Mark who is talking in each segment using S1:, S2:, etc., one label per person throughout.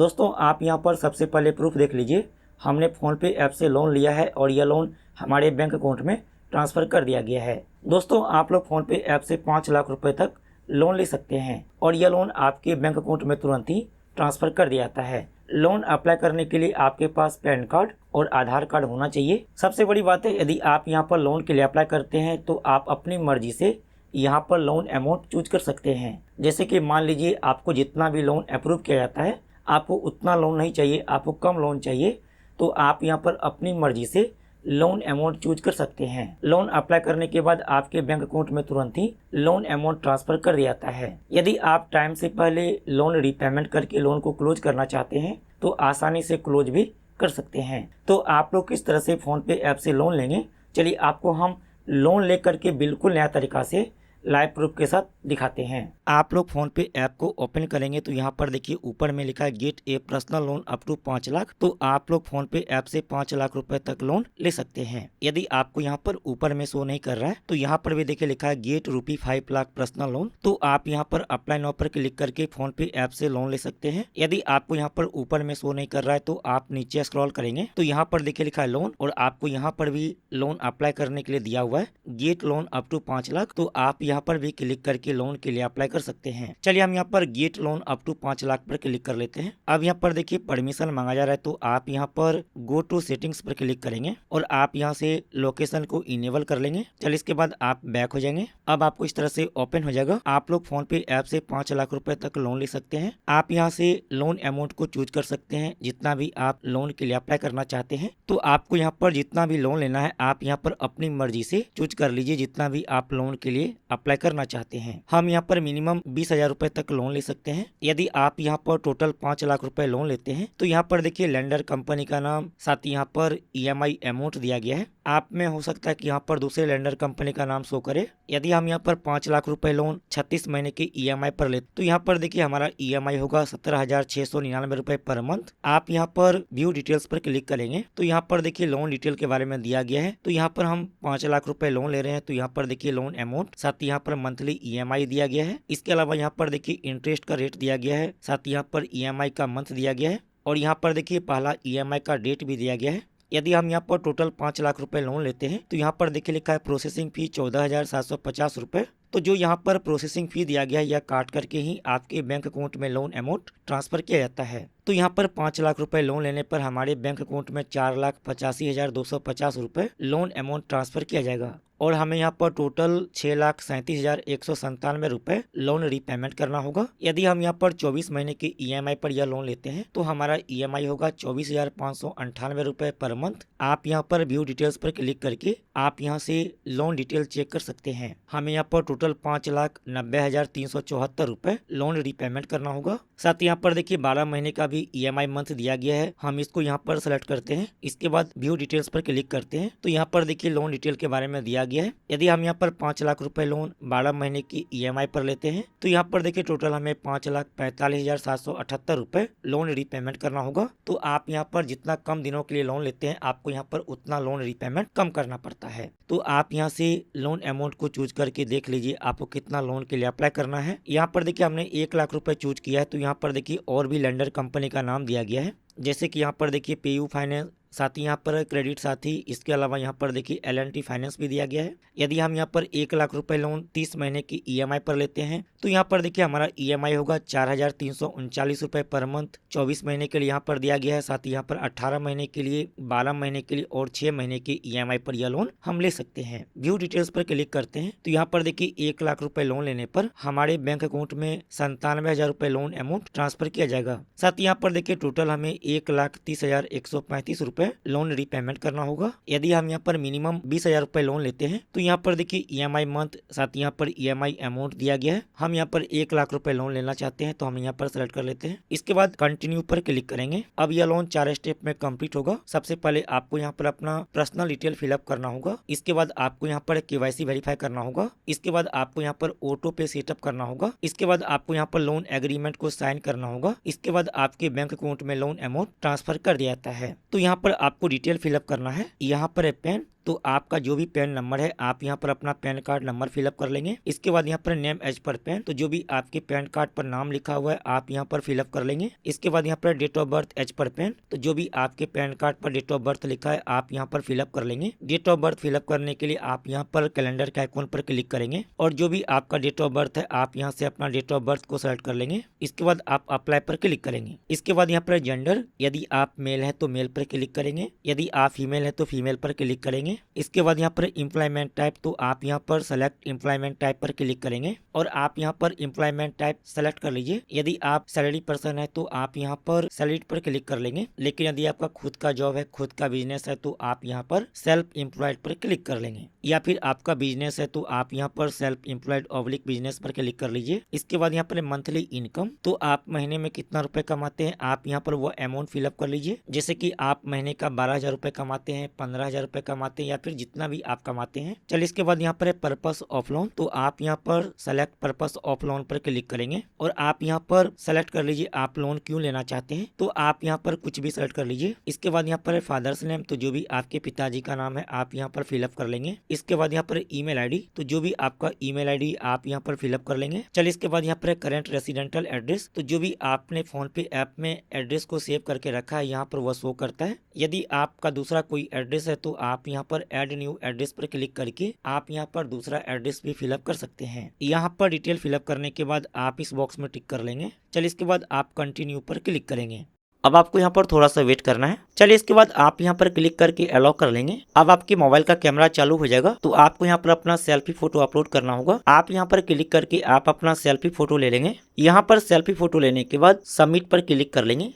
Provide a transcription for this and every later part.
S1: दोस्तों आप यहाँ पर सबसे पहले प्रूफ देख लीजिए। हमने फ़ोनपे ऐप से लोन लिया है और यह लोन हमारे बैंक अकाउंट में ट्रांसफ़र कर दिया गया है। दोस्तों आप लोग फ़ोनपे ऐप से 5 लाख रुपए तक लोन ले सकते हैं और यह लोन आपके बैंक अकाउंट में तुरंत ही ट्रांसफ़र कर दिया जाता है। लोन अप्लाई करने के लिए आपके पास पैन कार्ड और आधार कार्ड होना चाहिए। सबसे बड़ी बात है, यदि आप यहाँ पर लोन के लिए अप्लाई करते हैं तो आप अपनी मर्जी से यहाँ पर लोन अमाउंट चूज कर सकते हैं। जैसे कि मान लीजिए आपको जितना भी लोन अप्रूव किया जाता है, आपको उतना लोन नहीं चाहिए, आपको कम लोन चाहिए, तो आप यहाँ पर अपनी मर्जी से लोन अमाउंट चूज कर सकते हैं। लोन अप्लाई करने के बाद आपके बैंक अकाउंट में तुरंत ही लोन अमाउंट ट्रांसफर कर दिया जाता है। यदि आप टाइम से पहले लोन रीपेमेंट करके लोन को क्लोज करना चाहते हैं तो आसानी से क्लोज भी कर सकते हैं। तो आप लोग किस तरह से फ़ोनपे ऐप से लोन लेंगे, चलिए आपको हम लोन लेकर के बिल्कुल नया तरीका से लाइव प्रूफ के साथ दिखाते हैं। आप लोग फ़ोनपे ऐप को ओपन करेंगे तो यहाँ पर देखिए ऊपर में लिखा है get a personal loan up to 5 lakh. तो आप लोग फ़ोनपे ऐप से 5 लाख रुपए तक लोन ले सकते हैं। यदि आपको यहाँ पर ऊपर में शो नहीं कर रहा है तो यहाँ पर भी देखिए लिखा है गेट ₹5 लाख पर्सनल लोन। तो आप यहाँ पर अप्लाई नाउ पर क्लिक करके फ़ोनपे ऐप से लोन ले सकते हैं। यदि आपको यहाँ पर ऊपर में शो नहीं कर रहा है तो आप नीचे स्क्रॉल करेंगे तो यहाँ पर देखिए लिखा है लोन, और आपको यहाँ पर भी लोन अप्लाई करने के लिए दिया हुआ है get loan up to 5 lakh. तो आप यहाँ पर भी क्लिक करके लोन के लिए अप्लाई कर सकते हैं। चलिए हम यहाँ पर get loan up to 5 lakh पर क्लिक कर लेते हैं। अब यहाँ पर देखिए परमिशन मांगा जा रहा है तो आप यहाँ पर गो टू सेटिंग्स पर क्लिक करेंगे और आप यहाँ से लोकेशन को इनेबल कर लेंगे। चलिए इसके बाद आप बैक हो जाएंगे। अब आपको इस तरह से ओपन हो जाएगा। आप लोग फ़ोनपे ऐप से 5 लाख रुपए तक लोन ले सकते हैं। आप यहाँ से लोन अमाउंट को चूज कर सकते हैं जितना भी आप लोन के लिए अप्लाई करना चाहते हैं। तो आपको यहाँ पर जितना भी लोन लेना है आप यहाँ पर अपनी मर्जी से चूज कर लीजिए जितना भी आप लोन के लिए अप्लाई करना चाहते हैं। हम यहाँ पर मिनिमम 20,000 रुपए तक लोन ले सकते हैं। यदि आप यहाँ पर टोटल 5 लाख रुपए लोन लेते हैं तो यहाँ पर देखिए लेंडर कंपनी का नाम, साथ ही यहाँ पर EMI अमाउंट दिया गया है। आप में हो सकता है कि यहाँ पर दूसरे लेंडर कंपनी का नाम शो करे। यदि हम यहाँ पर 5 लाख रुपए लोन 36 महीने के EMI पर लेते तो यहाँ पर देखिए हमारा EMI होगा 17,699 रुपए पर मंथ। आप यहाँ पर व्यू डिटेल्स पर क्लिक करेंगे तो यहाँ पर देखिए लोन डिटेल के बारे में दिया गया है। तो यहाँ पर हम 5 लाख रुपए लोन ले रहे हैं तो यहाँ पर देखिए लोन अमाउंट, साथ ही यहाँ पर मंथली EMI दिया गया है। इसके अलावा यहाँ पर देखिए इंटरेस्ट का रेट दिया गया है, साथ ही यहाँ पर EMI का मंथ दिया गया है और यहाँ पर देखिए पहला EMI का डेट भी दिया गया है। यदि हम यहाँ पर टोटल 5 लाख रुपए लोन लेते हैं तो यहाँ पर देखिए लिखा है प्रोसेसिंग फी 14,750 रुपए। तो जो यहाँ पर प्रोसेसिंग फी दिया गया है यह काट करके ही आपके बैंक अकाउंट में लोन अमाउंट ट्रांसफर किया जाता है। तो यहाँ पर 5 लाख रुपए लोन लेने पर हमारे बैंक अकाउंट में 4,85,250 रुपए लोन अमाउंट ट्रांसफर किया जाएगा और हमें यहाँ पर टोटल 6,37,197 रुपए लोन रीपेमेंट करना होगा। यदि हम यहाँ पर 24 महीने की EMI पर यह लोन लेते हैं तो हमारा EMI होगा 24,598 रुपए पर मंथ। आप यहाँ पर व्यू डिटेल्स पर क्लिक करके आप यहाँ से लोन डिटेल चेक कर सकते हैं। हमें यहाँ पर टोटल 5,90,374 रुपए लोन रीपेमेंट करना होगा। साथ ही यहाँ पर देखिए 12 महीने का भी EMI मंथ दिया गया है। हम इसको यहाँ पर सेलेक्ट करते हैं। इसके बाद व्यू डिटेल्स पर क्लिक करते हैं तो यहाँ पर देखिए लोन डिटेल के बारे में दिया गया है। यदि हम यहाँ पर 5 लाख रुपए लोन 12 महीने की EMI पर लेते हैं तो यहाँ पर देखिए टोटल हमें 5,45,778 रुपए लोन रीपेमेंट करना होगा। तो आप यहाँ पर जितना कम दिनों के लिए लोन लेते हैं आपको यहाँ पर उतना लोन रीपेमेंट कम करना पड़ता है। तो आप यहाँ से लोन अमाउंट को चूज करके देख लीजिए आपको कितना लोन के लिए अप्लाई करना है। यहाँ पर देखिए हमने 1 लाख रुपए चूज किया है तो यहाँ पर देखिए और भी लेंडर कंपनी का नाम दिया गया है, जैसे कि यहाँ पर देखिए PU फाइनेंस, साथ ही यहाँ पर क्रेडिट साथी। इसके अलावा यहाँ पर देखिए L&T फाइनेंस भी दिया गया है। यदि हम यहाँ पर 1 लाख रुपए लोन 30 महीने की EMI पर लेते हैं तो यहाँ पर देखिए हमारा EMI होगा 4,339 रुपए पर मंथ। 24 महीने के लिए यहाँ पर दिया गया है, साथ ही यहाँ पर 18 महीने के लिए, 12 महीने के लिए और 6 महीने की EMI पर यह लोन हम ले सकते हैं। व्यू डिटेल्स पर क्लिक करते हैं तो यहाँ पर देखिए 1 लाख रुपए लोन लेने पर हमारे बैंक अकाउंट में 97,000 रुपए लोन अमाउंट ट्रांसफर किया जाएगा। साथ ही यहाँ पर देखिए टोटल हमें 1,30,135 रुपए लोन रीपेमेंट करना होगा। यदि हम यहाँ पर मिनिमम 20,000 रुपए लोन लेते हैं तो यहाँ पर देखिए EMI मंथ, साथ ही यहाँ पर EMI अमाउंट दिया गया है। हम यहाँ पर 1 लाख रुपए लोन लेना चाहते हैं तो हम यहाँ पर सेलेक्ट कर लेते हैं। इसके बाद कंटिन्यू पर क्लिक करेंगे। अब यह लोन 4 स्टेप में कंप्लीट होगा। सबसे पहले आपको यहाँ पर अपना पर्सनल डिटेल फिलअप करना होगा। इसके बाद आपको यहाँ पर KYC वेरीफाई करना होगा। इसके बाद आपको यहाँ पर ऑटो पे सेटअप करना होगा। इसके बाद आपको यहाँ पर लोन एग्रीमेंट को साइन करना होगा। इसके बाद आपके बैंक अकाउंट में लोन अमाउंट ट्रांसफर कर दिया जाता है। तो यहाँ पर आपको डिटेल फिलअप करना है। यहाँ पर है पैन, तो आपका जो भी पैन नंबर है आप यहाँ पर अपना पैन कार्ड नंबर फिलअप कर लेंगे। इसके बाद यहाँ पर नेम एज पर पैन, तो जो भी आपके पैन कार्ड पर नाम लिखा हुआ है आप यहाँ पर फिलअप कर लेंगे। इसके बाद यहाँ पर date of birth as per PAN, तो जो भी आपके पैन कार्ड पर डेट ऑफ बर्थ लिखा है आप यहाँ पर फिलअप कर लेंगे। डेट ऑफ बर्थ फिलअप करने के लिए आप यहाँ पर कैलेंडर के आइकॉन पर क्लिक करेंगे और जो भी आपका डेट ऑफ बर्थ है आप यहाँ से अपना डेट ऑफ बर्थ को सेलेक्ट कर लेंगे। इसके बाद आप अप्लाई पर क्लिक करेंगे। इसके बाद यहाँ पर जेंडर, यदि आप मेल है तो मेल पर क्लिक करेंगे, यदि आप फीमेल है तो फीमेल पर क्लिक करेंगे। इसके बाद यहाँ पर एम्प्लॉयमेंट टाइप, तो आप यहाँ पर सेलेक्ट एम्प्लॉयमेंट टाइप पर क्लिक करेंगे और आप यहाँ पर एम्प्लॉयमेंट टाइप सेलेक्ट कर लीजिए। यदि आप सैलरी पर्सन है तो आप यहाँ पर सैलरीड पर क्लिक कर लेंगे, लेकिन यदि आपका खुद का जॉब है, खुद का बिजनेस है तो आप यहाँ पर सेल्फ एम्प्लॉयड पर क्लिक कर लेंगे, या फिर आपका बिजनेस है तो आप यहाँ पर सेल्फ एम्प्लॉयड ऑब्लिक बिजनेस पर क्लिक कर लीजिए। इसके बाद यहाँ पर मंथली इनकम, तो आप महीने में कितना रुपए कमाते हैं आप यहाँ पर वो अमाउंट फिलअप कर लीजिए। जैसे कि आप महीने का 12,000 रुपए कमाते हैं, 15,000 रुपए कमाते हैं या फिर जितना भी आप कमाते हैं। चलिए इसके बाद यहाँ पर है पर्पस ऑफ लोन, तो आप यहाँ पर सेलेक्ट पर्पस ऑफ लोन पर क्लिक करेंगे और आप यहाँ पर सेलेक्ट कर लीजिए आप लोन क्यों लेना चाहते हैं, तो आप यहाँ पर कुछ भी सेलेक्ट कर लीजिए। इसके बाद यहाँ पर है फादर्स नेम, तो जो भी आपके पिताजी का नाम है आप यहाँ पर फिलअप कर लेंगे। इसके बाद यहाँ पर ईमेल आईडी, तो जो भी आपका ईमेल आईडी आप यहाँ पर फिलअप कर लेंगे। चलिए इसके बाद यहाँ पर करंट रेसिडेंटल एड्रेस, तो जो भी आपने फोन पे ऐप में एड्रेस को सेव करके रखा है यहाँ पर वह शो करता है। यदि आपका दूसरा कोई एड्रेस है तो आप यहाँ पर ऐड न्यू एड्रेस पर क्लिक करके आप यहाँ पर दूसरा एड्रेस भी फिलअप कर सकते हैं। यहाँ पर डिटेल फिलअप करने के बाद आप इस बॉक्स में टिक कर लेंगे। चलिए इसके बाद आप कंटिन्यू पर क्लिक करेंगे। अब आपको यहाँ पर थोड़ा सा वेट करना है। चलिए इसके बाद आप यहाँ पर क्लिक करके अलाउ कर लेंगे। अब आपके मोबाइल का कैमरा चालू हो जाएगा, तो आपको यहाँ पर अपना सेल्फी फोटो अपलोड करना होगा। आप यहाँ पर क्लिक करके आप अपना सेल्फी फोटो ले लेंगे। यहाँ पर सेल्फी फोटो लेने के बाद सबमिट पर क्लिक कर लेंगे।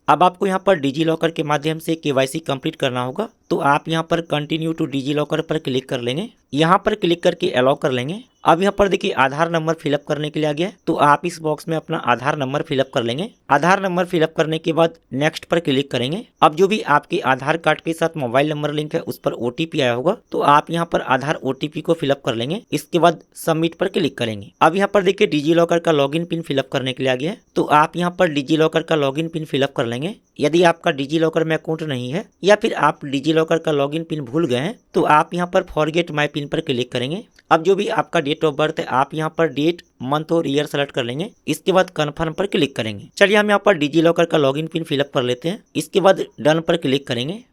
S1: अब आपको यहाँ पर डिजी लॉकर के माध्यम से केवाईसी कंप्लीट करना होगा, तो आप यहाँ पर कंटिन्यू टू डिजी लॉकर पर क्लिक कर लेंगे। यहाँ पर क्लिक करके अलाउ कर लेंगे। अब यहाँ पर देखिए आधार नंबर फिलअप करने के लिए आ गया है, तो आप इस बॉक्स में अपना आधार नंबर फिलअप कर लेंगे। आधार नंबर फिलअप करने के बाद नेक्स्ट पर क्लिक करेंगे। अब जो भी आपके आधार कार्ड के साथ मोबाइल नंबर लिंक है उस पर ओटीपी आया होगा, तो आप यहाँ पर आधार ओटीपी को फिलअप कर लेंगे। इसके बाद सबमिट पर क्लिक करेंगे। अब यहाँ पर देखिए डिजी लॉकर का लॉगिन पिन फिलअप करने के लिए आ गया है, तो आप यहाँ पर डिजी लॉकर का लॉगिन पिन फिलअप कर लेंगे। यदि आपका डिजी लॉकर में अकाउंट नहीं है या फिर आप डिजी लॉकर का लॉगिन पिन भूल गए हैं, तो आप यहाँ पर फॉरगेट माई पिन पर क्लिक करेंगे। अब जो भी आपका डेट ऑफ बर्थ है आप यहाँ पर डेट, मंथ और ईयर सेलेक्ट कर लेंगे। इसके बाद कन्फर्म पर क्लिक करेंगे। चलिए हम यहाँ पर डिजी लॉकर का लॉगिन पिन फिलअप कर लेते हैं। इसके बाद डन पर क्लिक करेंगे।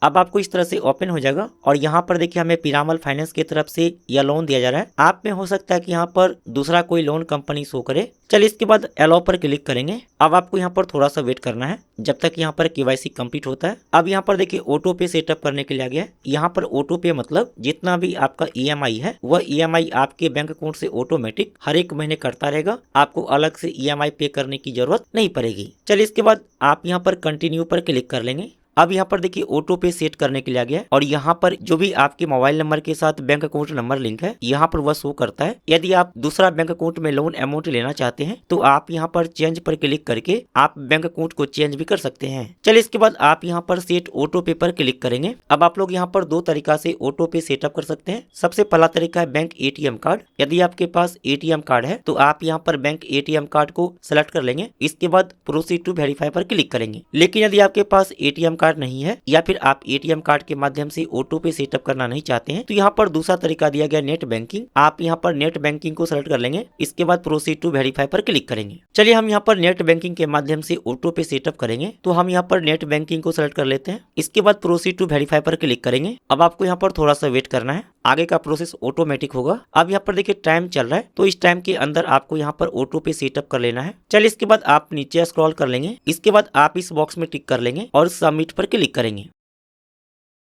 S1: अब आपको इस तरह से ओपन हो जाएगा और यहाँ पर देखिए हमें पिरामल फाइनेंस की तरफ से यह लोन दिया जा रहा है। आप में हो सकता है कि यहाँ पर दूसरा कोई लोन कंपनी शो करे। चलिए इसके बाद अलाउ पर क्लिक करेंगे। अब आपको यहाँ पर थोड़ा सा वेट करना है जब तक यहाँ पर केवाईसी कंप्लीट होता है। अब यहाँ पर देखिए ऑटो पे सेटअप करने के लिए आ गया है। यहाँ पर ऑटो पे मतलब जितना भी आपका ईएमआई है वह ईएमआई आपके बैंक अकाउंट से ऑटोमेटिक हर एक महीने करता रहेगा। आपको अलग से ईएमआई पे करने की जरूरत नहीं पड़ेगी। चलिए इसके बाद आप यहाँ पर कंटिन्यू पर क्लिक कर लेंगे। अब यहाँ पर देखिए ऑटो पे सेट करने के लिए आ गया है और यहाँ पर जो भी आपके मोबाइल नंबर के साथ बैंक अकाउंट नंबर लिंक है यहाँ पर वह शो करता है। यदि आप दूसरा बैंक अकाउंट में लोन अमाउंट लेना चाहते हैं तो आप यहाँ पर चेंज पर क्लिक करके आप बैंक अकाउंट को चेंज भी कर सकते हैं। चलिए इसके बाद आप यहाँ पर सेट ऑटो पे पर क्लिक करेंगे। अब आप लोग यहाँ पर दो तरीका से ऑटो पे सेटअप कर सकते हैं। सबसे पहला तरीका है बैंक एटीएम कार्ड। यदि आपके पास एटीएम कार्ड है तो आप यहाँ पर बैंक एटीएम कार्ड को सिलेक्ट कर लेंगे। इसके बाद प्रोसीड टू वेरीफाई पर क्लिक करेंगे। लेकिन यदि आपके पास एटीएम कार्ड नहीं है या फिर आप एटीएम कार्ड के माध्यम से ऑटो पे सेटअप करना नहीं चाहते हैं तो यहाँ पर दूसरा तरीका दिया गया नेट बैंकिंग। आप यहाँ पर नेट बैंकिंग को सेलेक्ट कर लेंगे। इसके बाद प्रोसीड टू वेरीफाई पर क्लिक करेंगे। चलिए हम यहाँ पर नेट बैंकिंग के माध्यम से ऑटो पे सेटअप करेंगे, तो हम यहाँ पर नेट बैंकिंग को सेलेक्ट कर लेते हैं। इसके बाद प्रोसीड टू वेरीफाई पर क्लिक करेंगे। अब आपको यहाँ पर थोड़ा सा वेट करना है, आगे का प्रोसेस ऑटोमेटिक होगा। अब यहाँ पर देखिए टाइम चल रहा है, तो इस टाइम के अंदर आपको यहाँ पर ऑटो पे सेटअप कर लेना है। चलिए इसके बाद आप नीचे स्क्रॉल कर लेंगे। इसके बाद आप इस बॉक्स में टिक कर लेंगे और सबमिट पर क्लिक करेंगे।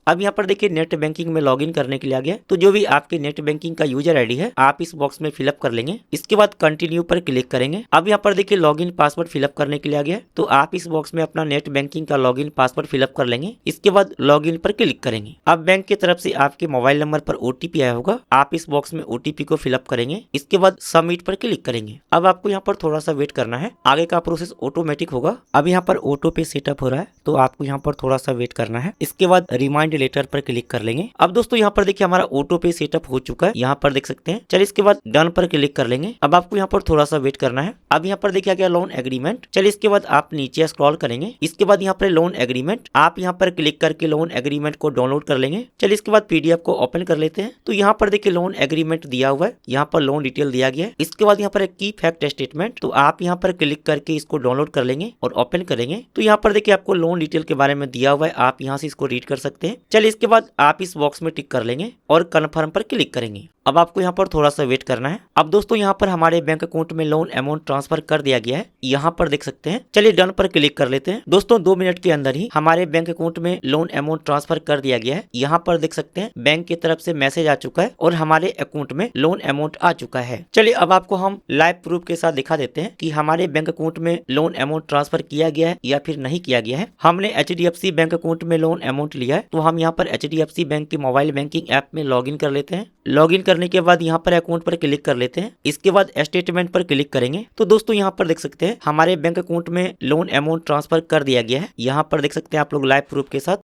S1: अब यहाँ पर देखिए नेट बैंकिंग में लॉगिन करने के लिए आ गया, तो जो भी आपके नेट बैंकिंग का यूजर आईडी है आप इस बॉक्स में फिलअप कर लेंगे। इसके बाद कंटिन्यू पर क्लिक करेंगे। अब यहाँ पर देखिए लॉगिन पासवर्ड फिलअप करने के लिए आ गया, तो आप इस बॉक्स में अपना नेट बैंकिंग का लॉगिन पासवर्ड फिलअप कर लेंगे। इसके बाद लॉगिन पर क्लिक करेंगे। अब बैंक की तरफ से आपके मोबाइल नंबर पर ओटीपी आया होगा, आप इस बॉक्स में ओटीपी को फिलअप करेंगे। इसके बाद सबमिट पर क्लिक करेंगे। अब आपको यहाँ पर थोड़ा सा वेट करना है, आगे का प्रोसेस ऑटोमेटिक होगा। अब यहाँ पर ऑटो पे सेटअप हो रहा है, तो आपको यहाँ पर थोड़ा सा वेट करना है। इसके बाद रिमाइंड लेटर पर क्लिक कर लेंगे। अब दोस्तों यहाँ पर देखिए हमारा ऑटो पे सेटअप हो चुका है, यहाँ पर देख सकते हैं। चलिए इसके बाद डन पर क्लिक कर लेंगे। अब आपको यहाँ पर थोड़ा सा वेट करना है। अब यहाँ पर देखिए आ गया लोन एग्रीमेंट। चलिए इसके बाद आप नीचे स्क्रॉल करेंगे। इसके बाद यहाँ पर लोन एग्रीमेंट, आप यहाँ पर क्लिक करके लोन एग्रीमेंट को डाउनलोड कर लेंगे। चलिए इसके बाद पीडीएफ को ओपन कर लेते हैं। तो यहाँ पर देखिए लोन एग्रीमेंट दिया हुआ है, यहाँ पर लोन डिटेल दिया गया है। इसके बाद यहाँ पर एक की फैक्ट स्टेटमेंट, तो आप यहाँ पर क्लिक करके इसको डाउनलोड कर लेंगे और ओपन करेंगे। तो यहाँ पर देखिए आपको लोन डिटेल के बारे में दिया हुआ है, आप यहाँ से इसको रीड कर सकते हैं। चलिए इसके बाद आप इस बॉक्स में टिक कर लेंगे और कन्फर्म पर क्लिक करेंगे। अब आपको यहाँ पर थोड़ा सा वेट करना है। अब दोस्तों यहाँ पर हमारे बैंक अकाउंट में लोन अमाउंट ट्रांसफर कर दिया गया है, यहाँ पर देख सकते हैं। चलिए डन पर क्लिक कर लेते हैं। दोस्तों 2 मिनट के अंदर ही हमारे बैंक अकाउंट में लोन अमाउंट ट्रांसफर कर दिया गया है, यहाँ पर देख सकते हैं। बैंक की तरफ से मैसेज आ चुका है और हमारे अकाउंट में लोन अमाउंट आ चुका है। चलिए अब आपको हम लाइव प्रूफ के साथ दिखा देते हैं कि हमारे बैंक अकाउंट में लोन अमाउंट ट्रांसफर किया गया है या फिर नहीं किया गया है। हमने HDFC बैंक अकाउंट में लोन अमाउंट लिया है, तो हम यहाँ पर HDFC बैंक की मोबाइल बैंकिंग ऐप में लॉग इन कर लेते हैं। लॉग इन करने के बाद यहाँ पर अकाउंट पर क्लिक कर लेते हैं। इसके बाद स्टेटमेंट पर क्लिक करेंगे। तो दोस्तों यहाँ पर देख सकते हैं हमारे बैंक अकाउंट में लोन अमाउंट ट्रांसफर कर दिया गया है, यहाँ पर देख सकते हैं आप लोग लाइव प्रूफ के साथ।